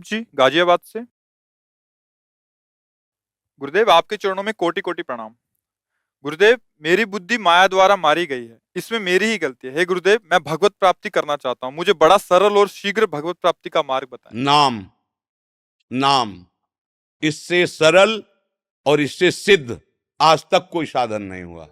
जी गाजियाबाद से। गुरुदेव आपके चरणों में कोटि कोटि प्रणाम। गुरुदेव मेरी बुद्धि माया द्वारा मारी गई है, इसमें मेरी ही गलती है। हे गुरुदेव मैं भगवत प्राप्ति करना चाहता हूँ, मुझे बड़ा सरल और शीघ्र भगवत प्राप्ति का मार्ग बताएं। नाम, नाम इससे सरल और इससे सिद्ध आज तक कोई साधन नहीं हुआ।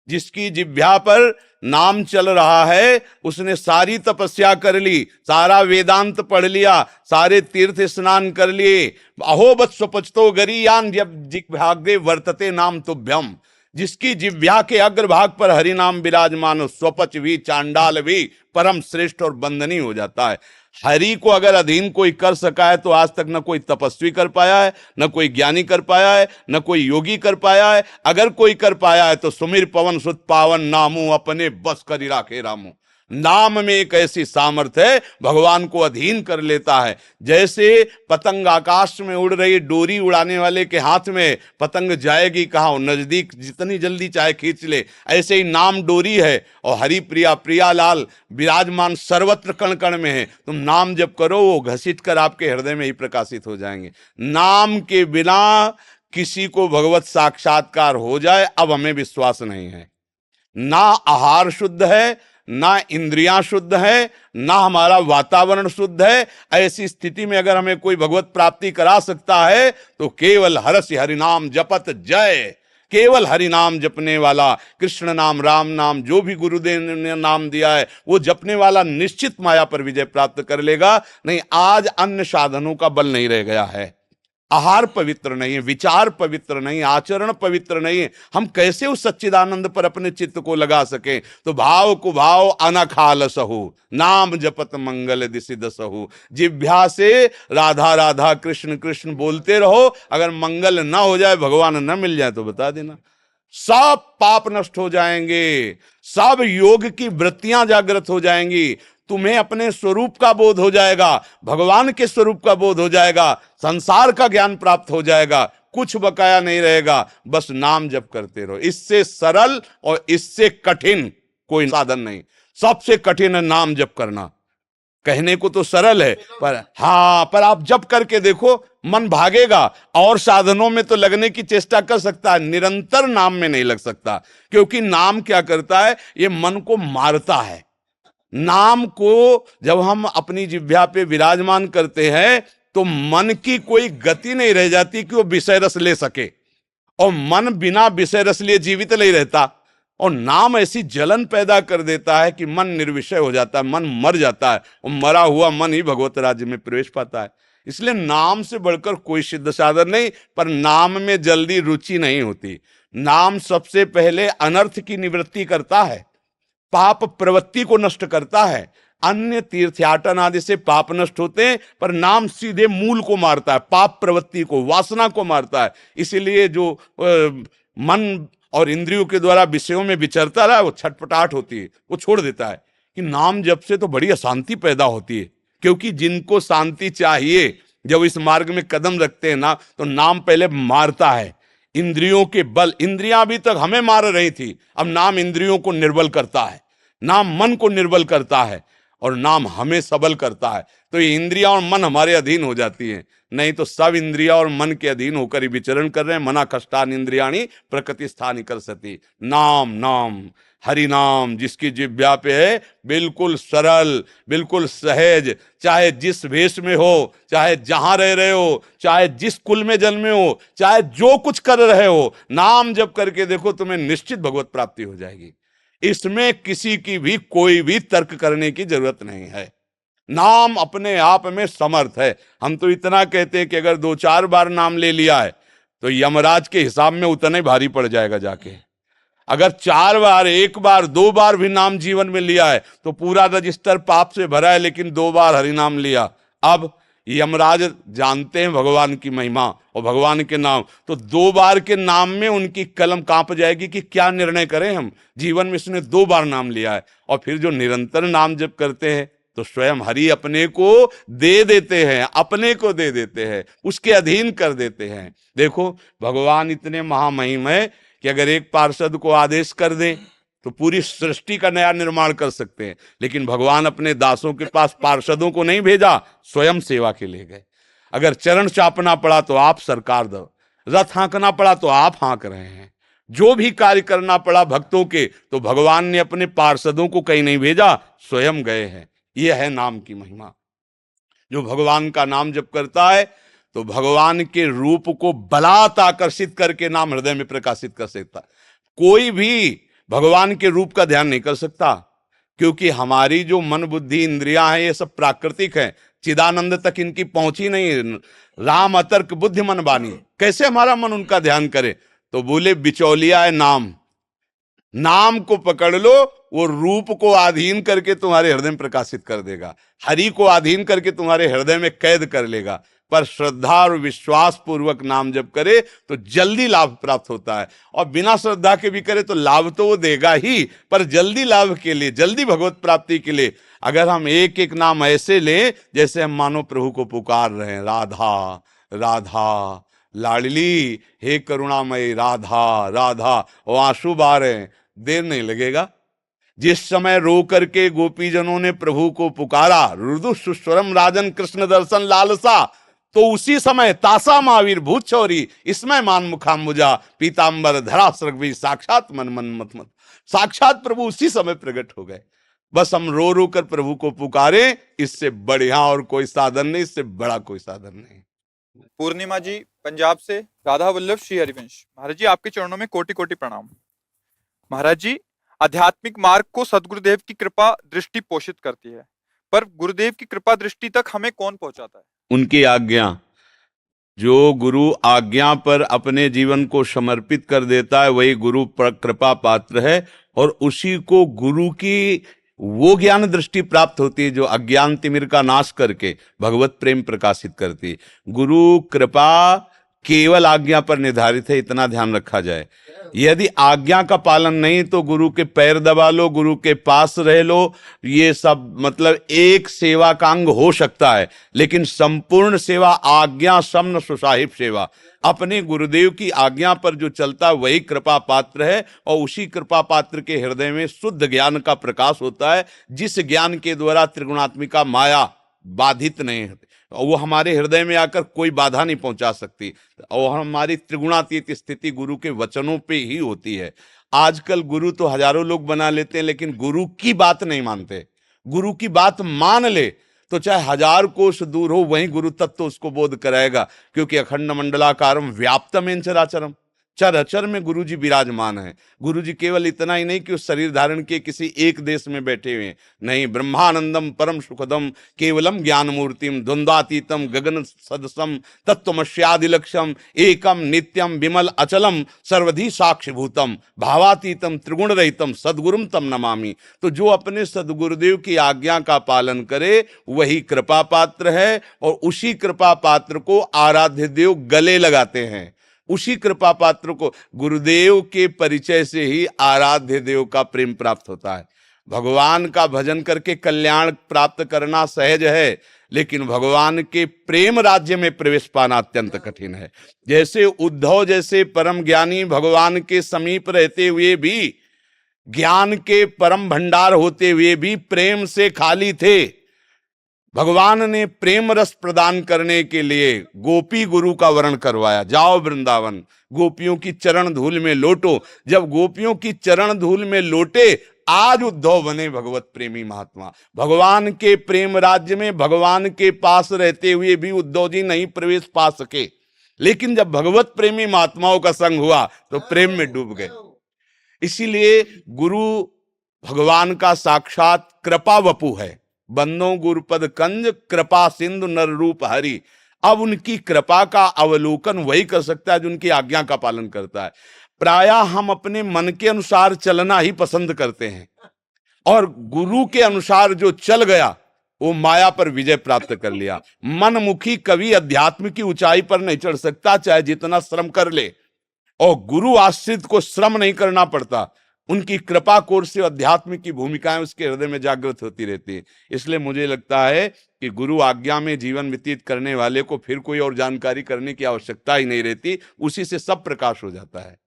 जिसकी जिह्वा पर नाम चल रहा है उसने सारी तपस्या कर ली, सारा वेदांत पढ़ लिया, सारे तीर्थ स्नान कर लिए। अहोबत स्वपचतो गरीयान जब जिह्वाग्रे वर्तते नाम तुभ्यम। जिसकी जिह्वा के अग्रभाग पर हरि नाम विराजमान हो, स्वपच भी चांडाल भी परम श्रेष्ठ और बंदनीय हो जाता है। हरि को अगर अधीन कोई कर सका है तो आज तक न कोई तपस्वी कर पाया है, न कोई ज्ञानी कर पाया है, न कोई योगी कर पाया है। अगर कोई कर पाया है तो सुमिर पवन सुत पावन नामू अपने बस करी राखे रामू। नाम में एक ऐसी सामर्थ्य है, भगवान को अधीन कर लेता है। जैसे पतंग आकाश में उड़ रही, डोरी उड़ाने वाले के हाथ में पतंग जाएगी कहाँ, नजदीक जितनी जल्दी चाहे खींच ले। ऐसे ही नाम डोरी है और हरि प्रिया प्रियालाल विराजमान सर्वत्र कण कण में है। तुम नाम जप करो, वो घसीट कर आपके हृदय में ही प्रकाशित हो जाएंगे। नाम के बिना किसी को भगवत साक्षात्कार हो जाए अब हमें विश्वास नहीं है। ना आहार शुद्ध है, ना इंद्रियां शुद्ध है, ना हमारा वातावरण शुद्ध है। ऐसी स्थिति में अगर हमें कोई भगवत प्राप्ति करा सकता है तो केवल हरसि हरिनाम जपत जय। केवल हरि नाम जपने वाला, कृष्ण नाम, राम नाम, जो भी गुरुदेव ने नाम दिया है वो जपने वाला निश्चित माया पर विजय प्राप्त कर लेगा। नहीं, आज अन्य साधनों का बल नहीं रह गया है। आहार पवित्र नहीं है, विचार पवित्र नहीं, आचरण पवित्र नहीं है। हम कैसे उस सच्चिदानंद पर अपने चित्त को लगा सके? तो भाव को भाव अनखाल सहु, नाम जपत मंगल दिसि दसहु। जिह्वा से राधा राधा कृष्ण कृष्ण बोलते रहो। अगर मंगल ना हो जाए, भगवान न मिल जाए तो बता देना, सब पाप नष्ट हो जाएंगे, सब योग की वृत्तियां जागृत हो जाएंगी। तुम्हें अपने स्वरूप का बोध हो जाएगा, भगवान के स्वरूप का बोध हो जाएगा, संसार का ज्ञान प्राप्त हो जाएगा, कुछ बकाया नहीं रहेगा। बस नाम जप करते रहो। इससे सरल और इससे कठिन कोई साधन नहीं। सबसे कठिन है नाम जप करना। कहने को तो सरल है पर आप जप करके देखो, मन भागेगा। और साधनों में तो लगने की चेष्टा कर सकता है, निरंतर नाम में नहीं लग सकता। क्योंकि नाम क्या करता है, ये मन को मारता है। नाम को जब हम अपनी जिह्वा पे विराजमान करते हैं तो मन की कोई गति नहीं रह जाती कि वो विषय रस ले सके, और मन बिना विषय रस लिए जीवित नहीं रहता। और नाम ऐसी जलन पैदा कर देता है कि मन निर्विषय हो जाता है, मन मर जाता है, और मरा हुआ मन ही भगवत राज्य में प्रवेश पाता है। इसलिए नाम से बढ़कर कोई सिद्ध साधन नहीं, पर नाम में जल्दी रुचि नहीं होती। नाम सबसे पहले अनर्थ की निवृत्ति करता है, पाप प्रवृत्ति को नष्ट करता है। अन्य तीर्थयाटन आदि से पाप नष्ट होते हैं, पर नाम सीधे मूल को मारता है, पाप प्रवृत्ति को, वासना को मारता है। इसीलिए जो मन और इंद्रियों के द्वारा विषयों में विचरता रहा, वो छटपटाहट होती है, वो छोड़ देता है। कि नाम जप से तो बड़ी अशांति पैदा होती है। क्योंकि जिनको शांति चाहिए, जब इस मार्ग में कदम रखते हैं ना, तो नाम पहले मारता है। इंद्रियों के बल, इंद्रियां अभी तक हमें मार रही थी, अब नाम इंद्रियों को निर्बल करता है, नाम मन को निर्बल करता है, और नाम हमें सबल करता है। तो ये इंद्रियां और मन हमारे अधीन हो जाती हैं। नहीं तो सब इंद्रियां और मन के अधीन होकर ही विचरण कर रहे हैं। मना कष्टान इंद्रियाणी प्रकृति स्थानी कर सती। नाम, नाम हरि नाम जिसकी जिह्वा पे है, बिल्कुल सरल, बिल्कुल सहज, चाहे जिस वेश में हो, चाहे जहां रह रहे हो, चाहे जिस कुल में जन्मे हो, चाहे जो कुछ कर रहे हो, नाम जप करके देखो, तुम्हें निश्चित भगवत प्राप्ति हो जाएगी। इसमें किसी की भी कोई भी तर्क करने की जरूरत नहीं है। नाम अपने आप में समर्थ है। हम तो इतना कहते हैं कि अगर 2-4 बार नाम ले लिया है तो यमराज के हिसाब में उतना ही भारी पड़ जाएगा जाके। अगर 4 बार, 1 बार, 2 बार भी नाम जीवन में लिया है तो पूरा रजिस्टर पाप से भरा है, लेकिन 2 बार हरि नाम लिया। अब यमराज जानते हैं भगवान की महिमा और भगवान के नाम, तो 2 बार के नाम में उनकी कलम कांप जाएगी कि क्या निर्णय करें हम। जीवन में इसने 2 बार नाम लिया है। और फिर जो निरंतर नाम जप करते हैं तो स्वयं हरि अपने को दे देते हैं, अपने को दे देते हैं, उसके अधीन कर देते हैं। देखो भगवान इतने महामहिम है कि अगर एक पार्षद को आदेश कर दें तो पूरी सृष्टि का नया निर्माण कर सकते हैं। लेकिन भगवान अपने दासों के पास पार्षदों को नहीं भेजा, स्वयं सेवा के लिए गए। अगर चरण चापना पड़ा तो आप सरकार दो, रथ हाँकना पड़ा तो आप हाँक रहे हैं, जो भी कार्य करना पड़ा भक्तों के तो भगवान ने अपने पार्षदों को कहीं नहीं भेजा, स्वयं गए हैं। यह है नाम की महिमा। जो भगवान का नाम जप करता है तो भगवान के रूप को बलात् आकर्षित करके नाम हृदय में प्रकाशित कर सकता है। कोई भी भगवान के रूप का ध्यान नहीं कर सकता, क्योंकि हमारी जो मन बुद्धि इंद्रियां हैं ये सब प्राकृतिक हैं, चिदानंद तक इनकी पहुंची नहीं। राम अतर्क बुद्धि मन बानी, कैसे हमारा मन उनका ध्यान करे? तो बोले बिचौलिया है नाम, नाम को पकड़ लो, वो रूप को अधीन करके तुम्हारे हृदय में प्रकाशित कर देगा, हरि को अधीन करके तुम्हारे हृदय में कैद कर लेगा। पर श्रद्धा और विश्वास पूर्वक नाम जप करे तो जल्दी लाभ प्राप्त होता है, और बिना श्रद्धा के भी करे तो लाभ तो वो देगा ही, पर जल्दी लाभ के लिए, जल्दी भगवत प्राप्ति के लिए अगर हम एक एक नाम ऐसे लें जैसे हम मानो प्रभु को पुकार रहे हैं, राधा राधा लाडली, हे करुणामयी राधा राधा, और आंसू बहा रहे हैं, देर नहीं लगेगा। जिस समय रो करके गोपीजनों ने प्रभु को पुकारा, रुदु सुस्वरम राजन कृष्ण दर्शन लालसा, तो उसी समय तासा महावीर भूत चौरी इसमें मान मुखाम्बुजा पीतांबर धरा सृग्वी, साक्षात मन मन मत मत, साक्षात प्रभु उसी समय प्रकट हो गए। बस हम रो रो कर प्रभु को पुकारे, इससे बढ़िया और कोई साधन नहीं, इससे बड़ा कोई साधन नहीं। पूर्णिमा जी पंजाब से, राधा वल्लभ श्री हरिवंश। महाराज जी आपके चरणों में कोटि कोटि प्रणाम। महाराज जी, आध्यात्मिक मार्ग को सदगुरुदेव की कृपा दृष्टि पोषित करती है, पर गुरुदेव की कृपा दृष्टि तक हमें कौन पहुंचाता है? उनकी आज्ञा। जो गुरु आज्ञा पर अपने जीवन को समर्पित कर देता है वही गुरु पर कृपा पात्र है, और उसी को गुरु की वो ज्ञान दृष्टि प्राप्त होती है जो अज्ञान तिमिर का नाश करके भगवत प्रेम प्रकाशित करती है। गुरु कृपा केवल आज्ञा पर निर्धारित है, इतना ध्यान रखा जाए। यदि आज्ञा का पालन नहीं तो गुरु के पैर दबा लो, गुरु के पास रह लो, ये सब मतलब एक सेवा का अंग हो सकता है, लेकिन संपूर्ण सेवा आज्ञा समन सुसाहिब सेवा, अपने गुरुदेव की आज्ञा पर जो चलता है वही कृपा पात्र है, और उसी कृपा पात्र के हृदय में शुद्ध ज्ञान का प्रकाश होता है, जिस ज्ञान के द्वारा त्रिगुणात्मिका माया बाधित नहीं होती, वो हमारे हृदय में आकर कोई बाधा नहीं पहुंचा सकती, और हमारी त्रिगुणातीत स्थिति गुरु के वचनों पे ही होती है। आजकल गुरु तो हजारों लोग बना लेते हैं, लेकिन गुरु की बात नहीं मानते। गुरु की बात मान ले तो चाहे 1000 कोस दूर हो, वहीं गुरु तत्व उसको बोध कराएगा, क्योंकि अखंड मंडलाकारम व्याप्तम चराचरम, चर अचर में गुरु जी विराजमान है। गुरु जी केवल इतना ही नहीं कि उस शरीर धारण के किसी एक देश में बैठे हुए हैं, नहीं, ब्रह्मानंदम परम सुखदम केवलम ज्ञान मूर्तिम द्वंद्वातीतम गगन सदसम तत्वमस्यादिलक्ष्यम एकम नित्यम विमल अचलम सर्वधि साक्षिभूतम भावातीतम त्रिगुण रहितम सदगुरुम तम नमामि। तो जो अपने सदगुरुदेव की आज्ञा का पालन करे वही कृपा पात्र है, और उसी कृपा पात्र को आराध्य देव गले लगाते हैं। उसी कृपा पात्र को गुरुदेव के परिचय से ही आराध्य देव का प्रेम प्राप्त होता है। भगवान का भजन करके कल्याण प्राप्त करना सहज है, लेकिन भगवान के प्रेम राज्य में प्रवेश पाना अत्यंत कठिन है। जैसे उद्धव जैसे परम ज्ञानी भगवान के समीप रहते हुए भी, ज्ञान के परम भंडार होते हुए भी प्रेम से खाली थे। भगवान ने प्रेम रस प्रदान करने के लिए गोपी गुरु का वर्ण करवाया, जाओ वृंदावन गोपियों की चरण धूल में लोटो। जब गोपियों की चरण धूल में लोटे, आज उद्धव बने भगवत प्रेमी महात्मा। भगवान के प्रेम राज्य में भगवान के पास रहते हुए भी उद्धव जी नहीं प्रवेश पा सके, लेकिन जब भगवत प्रेमी महात्माओं का संग हुआ तो प्रेम में डूब गए। इसीलिए गुरु भगवान का साक्षात कृपा वपु है। बंदो गुरुपद कंज कृपा सिंधु नर रूप हरि। अब उनकी कृपा का अवलोकन वही कर सकता है जो उनकी आज्ञा का पालन करता है। प्रायः हम अपने मन के अनुसार चलना ही पसंद करते हैं, और गुरु के अनुसार जो चल गया वो माया पर विजय प्राप्त कर लिया। मनमुखी कवि अध्यात्म की ऊंचाई पर नहीं चढ़ सकता, चाहे जितना श्रम कर ले, और गुरु आश्रित को श्रम नहीं करना पड़ता। उनकी कृपा कोर से अध्यात्म की भूमिकाएं उसके हृदय में जागृत होती रहती है। इसलिए मुझे लगता है कि गुरु आज्ञा में जीवन व्यतीत करने वाले को फिर कोई और जानकारी करने की आवश्यकता ही नहीं रहती, उसी से सब प्रकाश हो जाता है।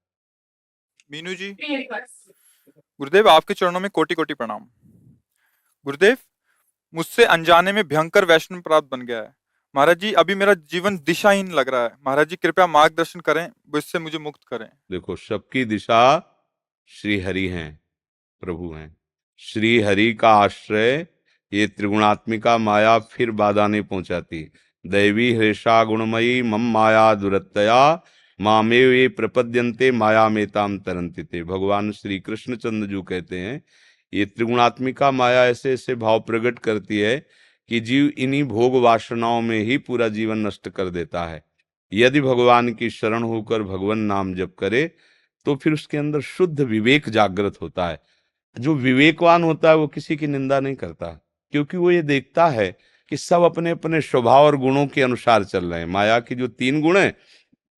मीनू जी, गुरुदेव आपके चरणों में कोटि कोटि प्रणाम। गुरुदेव, मुझसे अनजाने में भयंकर वैष्णव अपराध बन गया है। महाराज जी अभी मेरा जीवन दिशाहीन लग रहा है, महाराज जी कृपया मार्गदर्शन करें, वो इससे मुझे मुक्त करें। देखो, सबकी दिशा श्री हरि हैं, प्रभु हैं। श्री हरि का आश्रय ये त्रिगुणात्मिका माया फिर बाधा नहीं पहुंचाती। दैवी हृषा गुणमयी मम माया दुरत्तया मामेव ये प्रपद्यन्ते माया मेताम तरन्ति ते। भगवान श्री कृष्णचंद्र जी कहते हैं ये त्रिगुणात्मिका माया ऐसे ऐसे भाव प्रकट करती है कि जीव इन्हीं भोग वासनाओं में ही पूरा जीवन नष्ट कर देता है। यदि भगवान की शरण होकर भगवान नाम जप करे तो फिर उसके अंदर शुद्ध विवेक जागृत होता है। जो विवेकवान होता है वो किसी की निंदा नहीं करता, क्योंकि वो ये देखता है कि सब अपने अपने स्वभाव और गुणों के अनुसार चल रहे हैं। माया की जो 3 गुण है,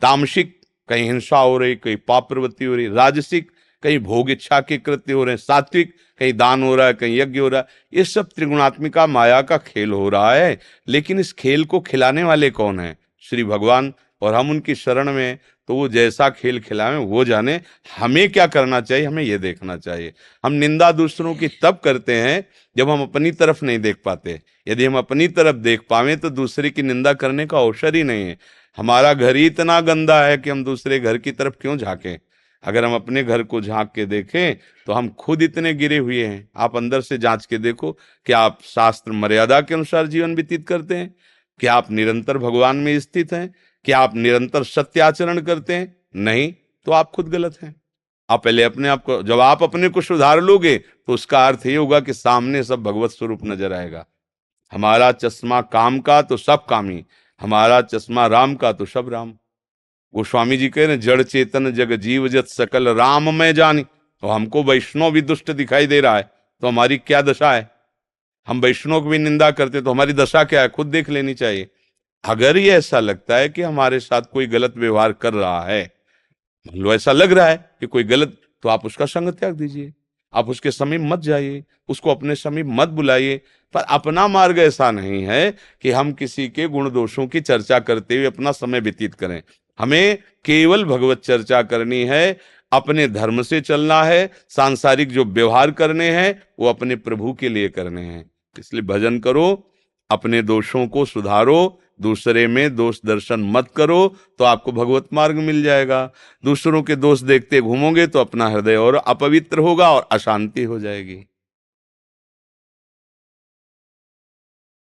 तामसिक कहीं हिंसा हो रही, कहीं पाप प्रवृत्ति हो रही, राजसिक कहीं भोग इच्छा के कृत्य हो रहे हैं, सात्विक कहीं दान हो रहा है, कहीं यज्ञ हो रहा है। ये सब त्रिगुणात्मिका माया का खेल हो रहा है। लेकिन इस खेल को खिलाने वाले कौन है? श्री भगवान। और हम उनकी शरण में, तो वो जैसा खेल खिलाएं वो जाने। हमें क्या करना चाहिए? हमें ये देखना चाहिए। हम निंदा दूसरों की तब करते हैं जब हम अपनी तरफ नहीं देख पाते। यदि हम अपनी तरफ देख पावें तो दूसरे की निंदा करने का अवसर ही नहीं है। हमारा घर ही इतना गंदा है कि हम दूसरे घर की तरफ क्यों झांकें? अगर हम अपने घर को झांक के देखें तो हम खुद इतने गिरे हुए हैं। आप अंदर से जांच के देखो कि आप शास्त्र मर्यादा के अनुसार जीवन व्यतीत करते हैं? क्या आप निरंतर भगवान में स्थित हैं? क्या आप निरंतर सत्य आचरण करते हैं? नहीं, तो आप खुद गलत हैं। आप पहले अपने आप को, जब आप अपने को सुधार लोगे तो उसका अर्थ ये होगा कि सामने सब भगवत स्वरूप नजर आएगा। हमारा चश्मा काम का तो सब कामी, हमारा चश्मा राम का तो सब राम। गोस्वामी जी कह रहे जड़ चेतन जग जीव जत सकल राम में जानी। तो हमको वैष्णव भी दुष्ट दिखाई दे रहा है तो हमारी क्या दशा है? हम वैष्णव की भी निंदा करते तो हमारी दशा क्या है? खुद देख लेनी चाहिए। अगर ये ऐसा लगता है कि हमारे साथ कोई गलत व्यवहार कर रहा है, मान लो ऐसा लग रहा है कि कोई गलत, तो आप उसका संग त्याग दीजिए। आप उसके समीप मत जाइए, उसको अपने समीप मत बुलाइए। पर अपना मार्ग ऐसा नहीं है कि हम किसी के गुण दोषों की चर्चा करते हुए अपना समय व्यतीत करें। हमें केवल भगवत चर्चा करनी है, अपने धर्म से चलना है। सांसारिक जो व्यवहार करने हैं वो अपने प्रभु के लिए करने हैं। इसलिए भजन करो, अपने दोषों को सुधारो, दूसरे में दोष दर्शन मत करो, तो आपको भगवत मार्ग मिल जाएगा। दूसरों के दोष देखते घूमोगे तो अपना हृदय और अपवित्र होगा और अशांति हो जाएगी।